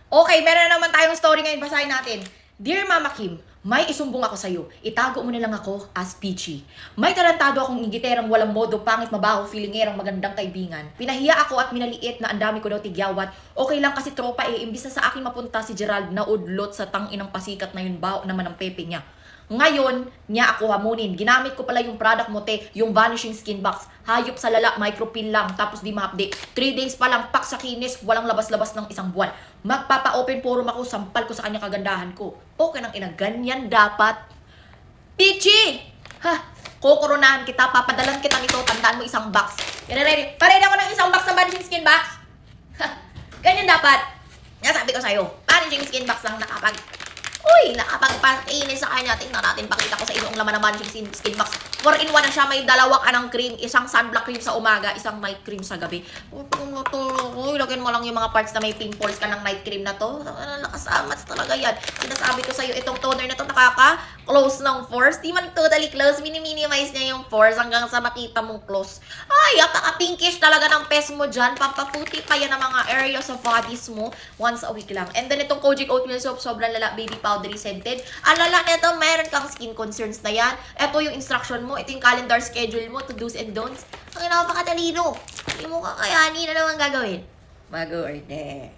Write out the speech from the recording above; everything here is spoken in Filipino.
Okay, meron na naman tayong story ngayon. Basahin natin. Dear Mama Kim, may isumbong ako sa'yo. Itago mo na lang ako as Peachy. May talentado akong ingiterang walang modo, pangit, mabaho, feelingerang magandang kaibigan. Pinahiya ako at minaliit na ang dami ko daw tigyawat. Okay lang kasi tropa imbis na sa akin mapunta si Gerald na udlot sa tanginang pasikat na yun bao naman ang pepe niya. Ngayon, niya ako hamunin. Ginamit ko pala yung product mo, te, yung Vanishing Skin Box. Hayop sa lala, micropeel lang, tapos di ma-update. 3 days pa lang, pak sa kinis, walang labas-labas ng isang buwan. Magpapa-open forum ako, sampal ko sa kanya kagandahan ko. Okay nang ina, ganyan dapat. Peachy! Ha, kukoronahan kita, papadalan kita nito, tandaan mo isang box. Yan na ready. Parede ako ng isang box ng Vanishing Skin Box. Ha, ganyan dapat. Nasabi ko sa'yo, Vanishing Skin Box lang nakapag... Uy, nakapagpakinis sa kanya. Tingnan natin, pakita ko sa inyo ang laman ng Vanishing Skin Box. 4-in-1 na siya. May dalawang anang cream. Isang sunblock cream sa umaga, isang night cream sa gabi. Uy, lagyan mo lang yung mga parts na may pimples ka ng night cream na to. Nakasamat talaga yan. Sinasabi ko sa'yo, itong toner na to nakaka-close ng pores. Di man totally close. Mini-minimize niya yung pores hanggang sa makita mong close. Ay, pinkish talaga ng pes mo dyan. Pampaputi pa yan ang mga areas of bodies mo once a week lang. And then itong Kojic Oatmeal Soap, sobrang lala, baby powdery scented. Alala nito, mayroon kang skin concerns na yan. Ito yung instruction mo. Ito yung calendar schedule mo to do's and don'ts. Ang napakatalino. Hindi mo kakayanin. Ano naman gagawin? Mag-order.